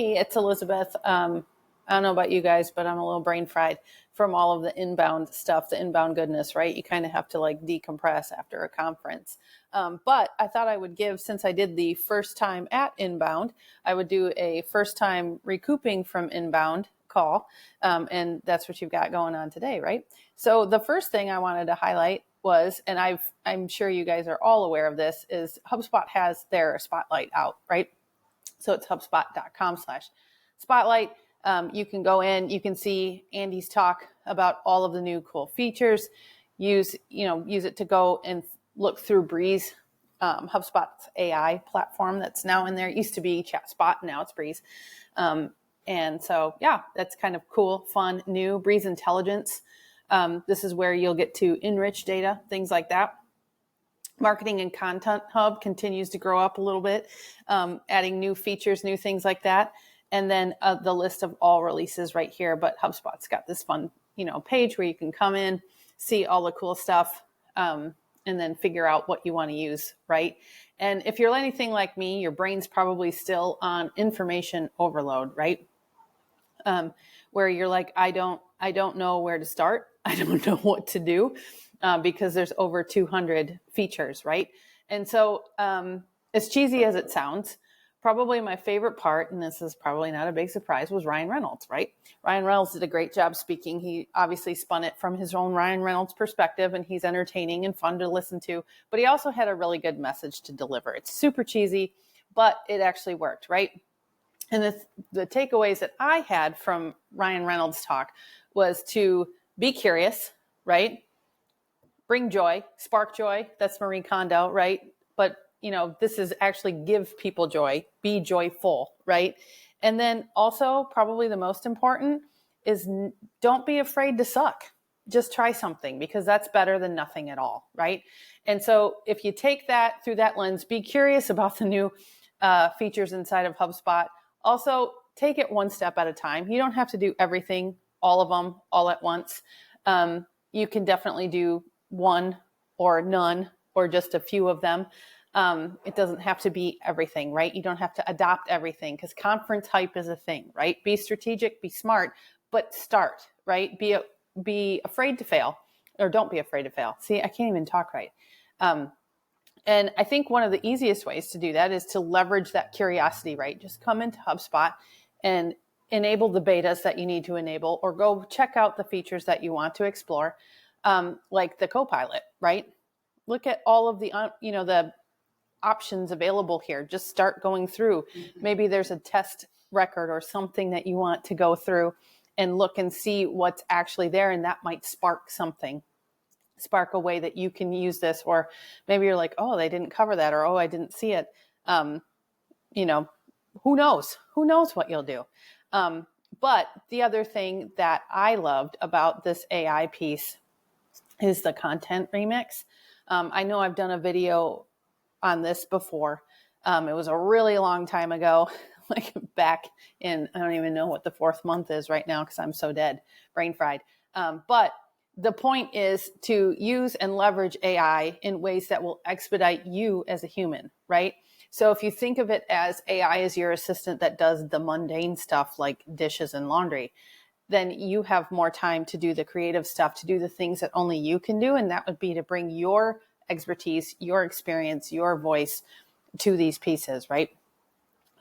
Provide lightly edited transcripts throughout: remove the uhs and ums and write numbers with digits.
Hey, it's Elizabeth. I don't know about you guys, but I'm a little brain fried from all of the inbound stuff, the inbound goodness, right? You kind of have to like decompress after a conference. But I thought I would give, since I did the first time at inbound, I would do a first time recouping from inbound call. And that's what you've got going on today, right? So the first thing I wanted to highlight was, and I'm sure you guys are all aware of this, is HubSpot has their spotlight out, right? So it's HubSpot.com/spotlight. You can go in, you can see Andy's talk about all of the new cool features. Use it to go and look through Breeze, HubSpot's AI platform that's now in there. It used to be ChatSpot, now it's Breeze. And so, yeah, that's kind of cool, fun, new. Breeze Intelligence. This is where you'll get to enrich data, things like that. Marketing and Content Hub continues to grow up a little bit, adding new features, new things like that. And then the list of all releases right here. But HubSpot's got this fun, page where you can come in, see all the cool stuff, and then figure out what you want to use, right? And if you're anything like me, your brain's probably still on information overload, right? Where you're like, I don't know where to start. I don't know what to do. Because there's over 200 features, right? And so as cheesy as it sounds, probably my favorite part, and this is probably not a big surprise, was Ryan Reynolds, right? Ryan Reynolds did a great job speaking. He obviously spun it from his own Ryan Reynolds perspective, and he's entertaining and fun to listen to, but he also had a really good message to deliver. It's super cheesy, but it actually worked, right? And the takeaways that I had from Ryan Reynolds' talk was to be curious, right? Bring joy, spark joy. That's Marie Kondo, right? But, this is actually give people joy, be joyful, right? And then also probably the most important is don't be afraid to suck. Just try something, because that's better than nothing at all, right? And so if you take that through that lens, be curious about the new features inside of HubSpot. Also, take it one step at a time. You don't have to do everything, all of them, all at once. You can definitely do one or none or just a few of them. It doesn't have to be everything, right? You don't have to adopt everything, because conference hype is a thing, right? Be strategic, be smart, but start, right? Be afraid to fail, or don't be afraid to fail. See, I can't even talk right. And I think one of the easiest ways to do that is to leverage that curiosity, right? Just come into HubSpot and enable the betas that you need to enable, or go check out the features that you want to explore. Like the Copilot, right? Look at all of the, the options available here. Just start going through. Maybe there's a test record or something that you want to go through and look and see what's actually there. And that might spark something, spark a way that you can use this. Or maybe you're like, oh, they didn't cover that, or, oh, I didn't see it. Who knows? Who knows what you'll do? But the other thing that I loved about this AI piece is the content remix. I know I've done a video on this before. It was a really long time ago, like back in, I don't even know what the 4th month is right now, because I'm so dead, brain fried. But the point is to use and leverage AI in ways that will expedite you as a human, right? So if you think of it as AI is your assistant that does the mundane stuff like dishes and laundry, then you have more time to do the creative stuff, to do the things that only you can do. And that would be to bring your expertise, your experience, your voice to these pieces, right?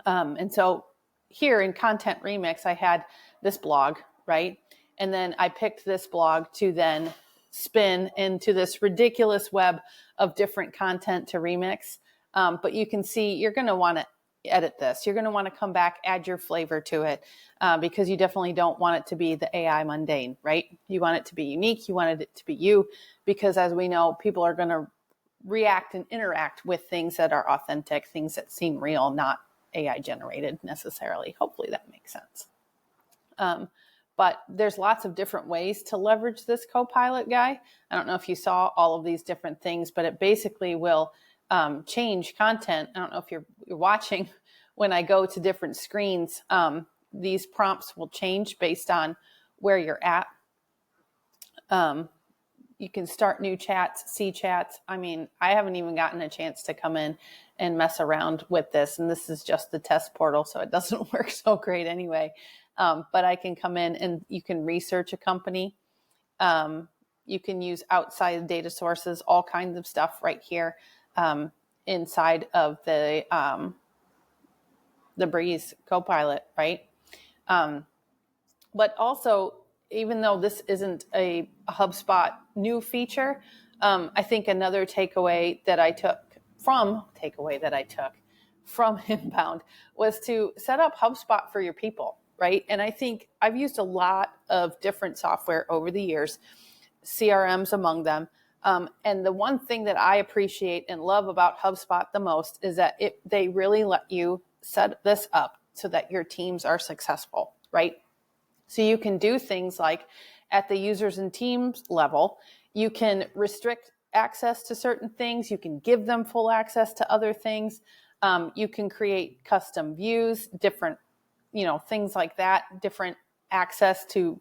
And so here in Content Remix, I had this blog, right? And then I picked this blog to then spin into this ridiculous web of different content to remix. But you can see you're going to want to edit this. You're going to want to come back, add your flavor to it, because you definitely don't want it to be the AI mundane, right? You want it to be unique. You wanted it to be you, because as we know, people are going to react and interact with things that are authentic, things that seem real, not AI generated necessarily. Hopefully that makes sense. But there's lots of different ways to leverage this Copilot guy. I don't know if you saw all of these different things, but it basically will change content. I don't know if you're watching when I go to different screens. These prompts will change based on where you're at. You can start new chats, see chats. I mean, I haven't even gotten a chance to come in and mess around with this. And this is just the test portal, so it doesn't work so great anyway. But I can come in and you can research a company. You can use outside data sources, all kinds of stuff right here inside of the Breeze Copilot, right? But also, even though this isn't a HubSpot new feature, I think another takeaway that I took from Inbound was to set up HubSpot for your people, right? And I think I've used a lot of different software over the years, CRMs among them. And the one thing that I appreciate and love about HubSpot the most is that they really let you set this up so that your teams are successful, right? So you can do things like at the users and teams level, you can restrict access to certain things. You can give them full access to other things. You can create custom views, different, things like that, different access to,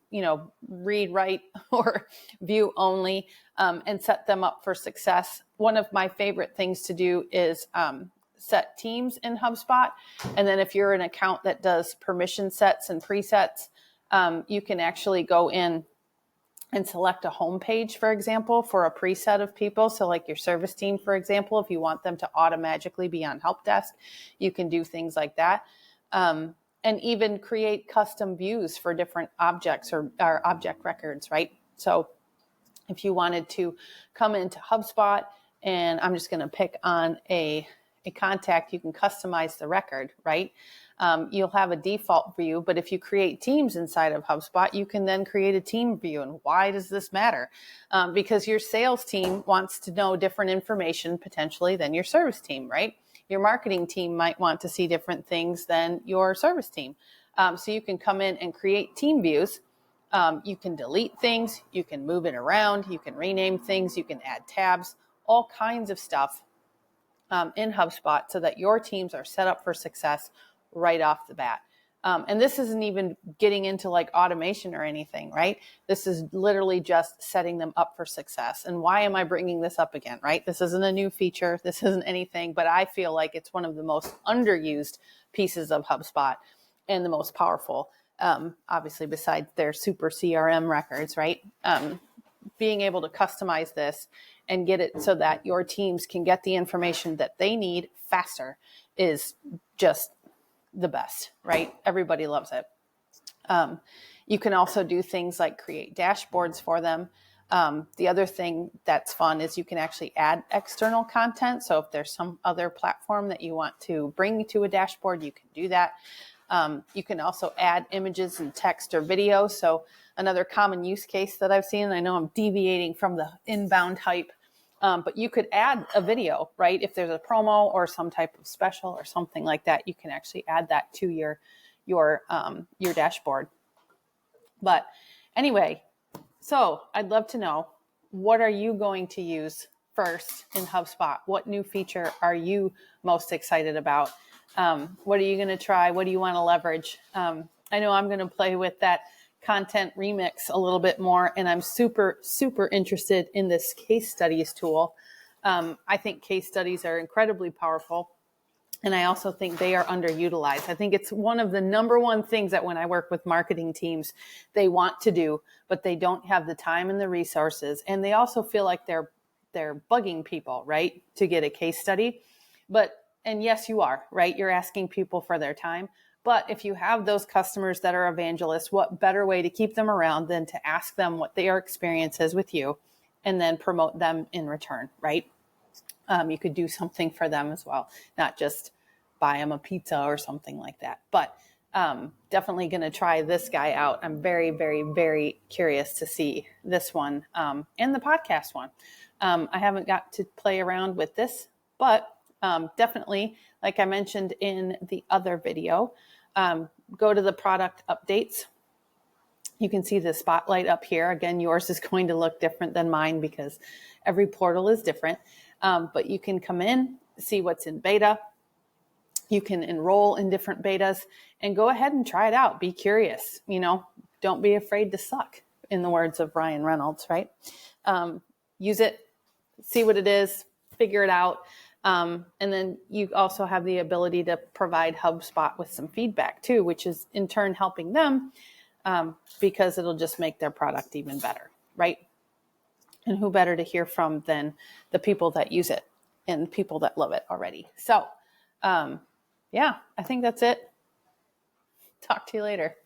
read, write, or view only, and set them up for success. One of my favorite things to do is set teams in HubSpot. And then if you're an account that does permission sets and presets, you can actually go in and select a home page, for example, for a preset of people. So like your service team, for example, if you want them to automatically be on help desk, you can do things like that. And even create custom views for different objects or object records, right? So if you wanted to come into HubSpot, and I'm just going to pick on a contact, you can customize the record, right? You'll have a default view, but if you create teams inside of HubSpot, you can then create a team view. And why does this matter? Because your sales team wants to know different information potentially than your service team, right? Your marketing team might want to see different things than your service team. So you can come in and create team views. You can delete things, you can move it around, you can rename things, you can add tabs, all kinds of stuff in HubSpot so that your teams are set up for success right off the bat. And this isn't even getting into like automation or anything, right? This is literally just setting them up for success. And why am I bringing this up again, right? This isn't a new feature. This isn't anything, but I feel like it's one of the most underused pieces of HubSpot and the most powerful, obviously besides their super CRM records, right? Being able to customize this and get it so that your teams can get the information that they need faster is just the best, right? Everybody loves it. You can also do things like create dashboards for them. The other thing that's fun is you can actually add external content. So if there's some other platform that you want to bring to a dashboard, you can do that. You can also add images and text or video. So another common use case that I've seen, and I know I'm deviating from the Inbound hype, but you could add a video, right? If there's a promo or some type of special or something like that, you can actually add that to your dashboard. But anyway, so I'd love to know, what are you going to use first in HubSpot? What new feature are you most excited about? What are you going to try? What do you want to leverage? I know I'm going to play with that content remix a little bit more, and I'm super, super interested in this case studies tool. I think case studies are incredibly powerful, and I also think they are underutilized. I think it's one of the number one things that when I work with marketing teams, they want to do, but they don't have the time and the resources, and they also feel like they're bugging people, right, to get a case study. And yes, you are, right? You're asking people for their time. But if you have those customers that are evangelists, what better way to keep them around than to ask them what their experience is with you and then promote them in return, right? You could do something for them as well, not just buy them a pizza or something like that. But definitely going to try this guy out. I'm very, very, very curious to see this one and the podcast one. I haven't got to play around with this, but definitely, like I mentioned in the other video, go to the product updates. You can see the spotlight up here. Again, yours is going to look different than mine because every portal is different. But you can come in, see what's in beta. You can enroll in different betas and go ahead and try it out. Be curious, don't be afraid to suck, in the words of Ryan Reynolds, right? use it, see what it is, figure it out. And then you also have the ability to provide HubSpot with some feedback too, which is in turn helping them because it'll just make their product even better, right? And who better to hear from than the people that use it and people that love it already. So, yeah, I think that's it. Talk to you later.